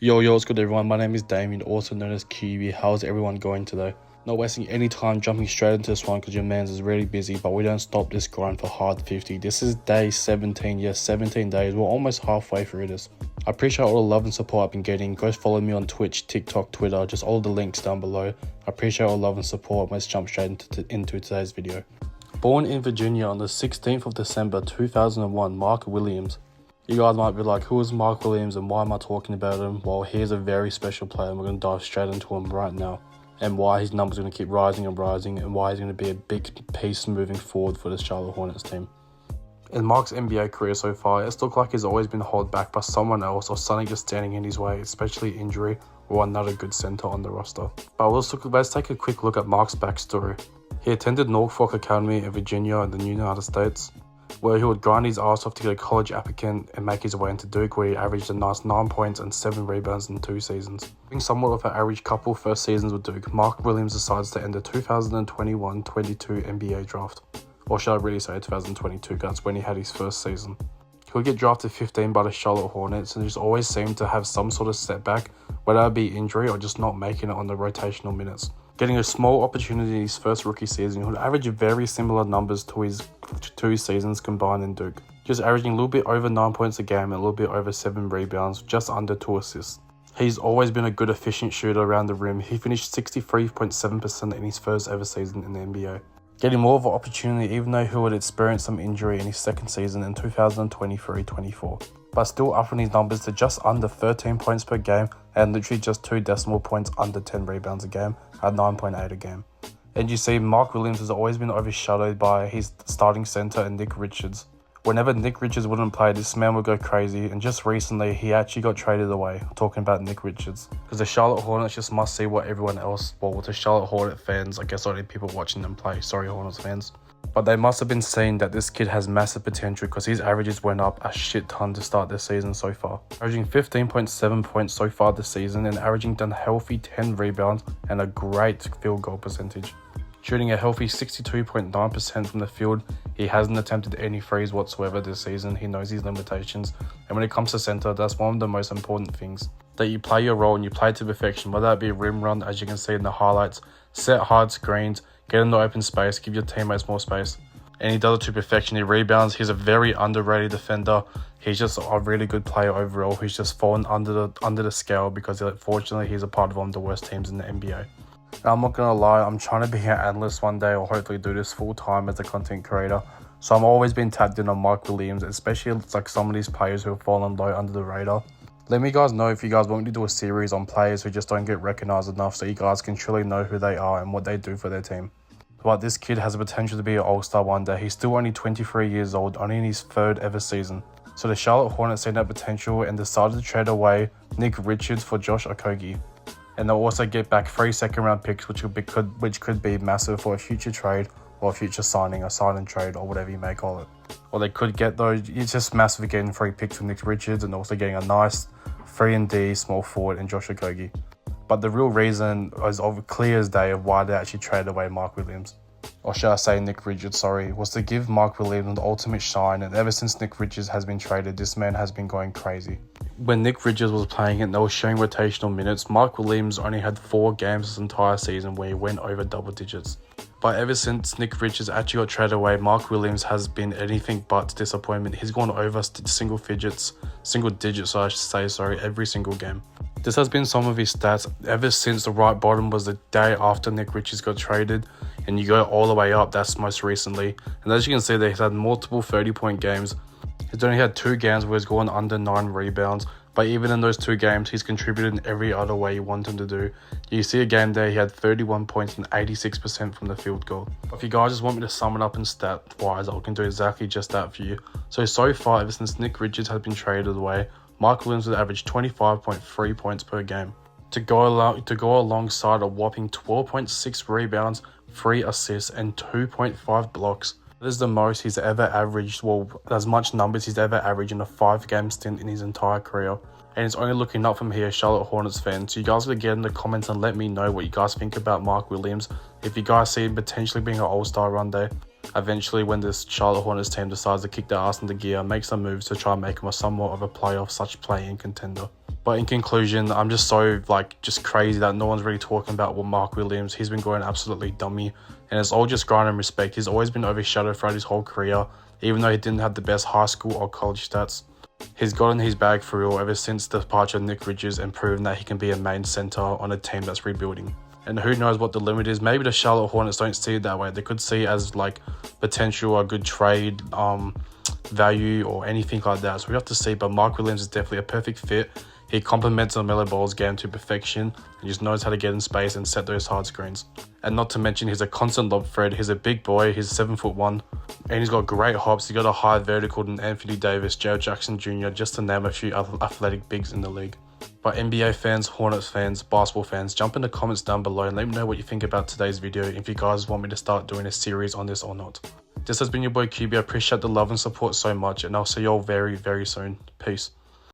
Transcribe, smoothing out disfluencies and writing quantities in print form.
Yo, what's good everyone? My name is Damien, also known as qybii. How's everyone going today? Not wasting any time jumping straight into this one because your man's is really busy, but we don't stop this grind for hard 50. This is day 17, yes, 17 days. We're almost halfway through this. I appreciate all the love and support I've been getting. Go follow me on Twitch, TikTok, Twitter, just all the links down below. I appreciate all the love and support. Let's jump straight into today's video. Born in Virginia on the 16th of December 2001, Mark Williams. You guys might be like, who is Mark Williams and why am I talking about him? Well, here's a very special player and we're going to dive straight into him right now. And why his numbers are going to keep rising and rising and why he's going to be a big piece moving forward for the Charlotte Hornets team. In Mark's NBA career so far, it's looked like he's always been held back by someone else or something just standing in his way, especially injury or another good center on the roster. But let's take a quick look at Mark's backstory. He attended Norfolk Academy in Virginia in the United States, where he would grind his ass off to get a college applicant and make his way into Duke, where he averaged a nice 9 points and 7 rebounds in 2 seasons. Being somewhat of an average couple first seasons with Duke, Mark Williams decides to end the 2021-22 NBA draft. Or should I really say 2022, that's when he had his first season. He would get drafted 15 by the Charlotte Hornets and just always seemed to have some sort of setback, whether it be injury or just not making it on the rotational minutes. Getting a small opportunity in his first rookie season, he would average very similar numbers to his 2 seasons combined in Duke. Just averaging a little bit over 9 points a game and a little bit over 7 rebounds, just under 2 assists. He's always been a good efficient shooter around the rim. He finished 63.7% in his first ever season in the NBA. Getting more of an opportunity even though he would experience some injury in his second season in 2023-24. But still upping his numbers to just under 13 points per game and literally just 2 decimal points under 10 rebounds a game at 9.8 a game. And you see, Mark Williams has always been overshadowed by his starting center and Nick Richards. Whenever Nick Richards wouldn't play, this man would go crazy, and just recently he actually got traded away. I'm talking about Nick Richards. Because the Charlotte Hornets just must see what everyone else, well, with the Charlotte Hornets fans, I guess already people watching them play, sorry Hornets fans. But they must have been seeing that this kid has massive potential because his averages went up a shit ton to start this season so far. Averaging 15.7 points so far this season and averaging a healthy 10 rebounds and a great field goal percentage. Shooting a healthy 62.9% from the field, he hasn't attempted any threes whatsoever this season. He knows his limitations. And when it comes to center, that's one of the most important things. That you play your role and you play to perfection, whether that be a rim run, as you can see in the highlights, set hard screens, get in the open space, give your teammates more space. And he does it to perfection. He rebounds. He's a very underrated defender. He's just a really good player overall. He's just fallen under the scale because unfortunately he's a part of one of the worst teams in the NBA. Now, I'm not gonna lie, I'm trying to be an analyst one day or hopefully do this full time as a content creator. So I'm always been tapped in on Mark Williams, especially like some of these players who have fallen low under the radar. Let me guys know if you guys want me to do a series on players who just don't get recognized enough so you guys can truly know who they are and what they do for their team. But this kid has the potential to be an all-star one day. He's still only 23 years old, only in his 3rd ever season. So the Charlotte Hornets seen that potential and decided to trade away Nick Richards for Josh Okogie. And they'll also get back 3 second-round picks, which could be massive for a future trade or a future signing, a sign and trade, or whatever you may call it. Or they could get those. It's just massive getting 3 picks from Nick Richards and also getting a nice 3-and-D small forward in Josh Okogie. But the real reason is clear as day of why they actually traded away Mark Williams. Or should I say Nick Richards, sorry, was to give Mark Williams the ultimate shine, and ever since Nick Richards has been traded, this man has been going crazy. When Nick Richards was playing and they were showing rotational minutes, Mark Williams only had 4 games this entire season where he went over double digits. But ever since Nick Richards actually got traded away, Mark Williams has been anything but disappointment. He's gone over single digits, I should say, every single game. This has been some of his stats ever since the right bottom was the day after Nick Richards got traded, and you go all the way up, that's most recently. And as you can see, he's had multiple 30-point games. He's only had 2 games where he's gone under 9 rebounds, but even in those 2 games, he's contributed in every other way you want him to do. You see a game there, he had 31 points and 86% from the field goal. If you guys just want me to sum it up in stat-wise, I can do exactly just that for you. So far, ever since Nick Richards has been traded away, Mark Williams has averaged 25.3 points per game. To go alongside a whopping 12.6 rebounds, 3 assists, and 2.5 blocks. That is the most he's ever averaged, well, as much numbers he's ever averaged in a 5-game stint in his entire career. And it's only looking up from here, Charlotte Hornets fans. So you guys gotta get in the comments and let me know what you guys think about Mark Williams. If you guys see him potentially being an all-star one day. Eventually, when this Charlotte Hornets team decides to kick their ass into gear, make some moves to try and make him a somewhat of a playoff/play-in contender. But in conclusion, I'm just so just crazy that no one's really talking about Mark Williams. He's been going absolutely dummy, and it's all just grind and respect. He's always been overshadowed throughout his whole career, even though he didn't have the best high school or college stats. He's gotten his bag for real ever since the departure of Nick Ridges and proven that he can be a main center on a team that's rebuilding. And who knows what the limit is. Maybe the Charlotte Hornets don't see it that way. They could see it as potential a good trade value or anything like that. So we have to see. But Mark Williams is definitely a perfect fit. He complements LaMelo Ball's game to perfection and just knows how to get in space and set those hard screens. And not to mention, he's a constant lob threat. He's a big boy. He's 7'1", and he's got great hops. He's got a higher vertical than Anthony Davis, Joe Jackson Jr., just to name a few athletic bigs in the league. But NBA fans, Hornets fans, basketball fans, jump in the comments down below and let me know what you think about today's video, if you guys want me to start doing a series on this or not. This has been your boy QB. I appreciate the love and support so much, and I'll see you all very, very soon. Peace.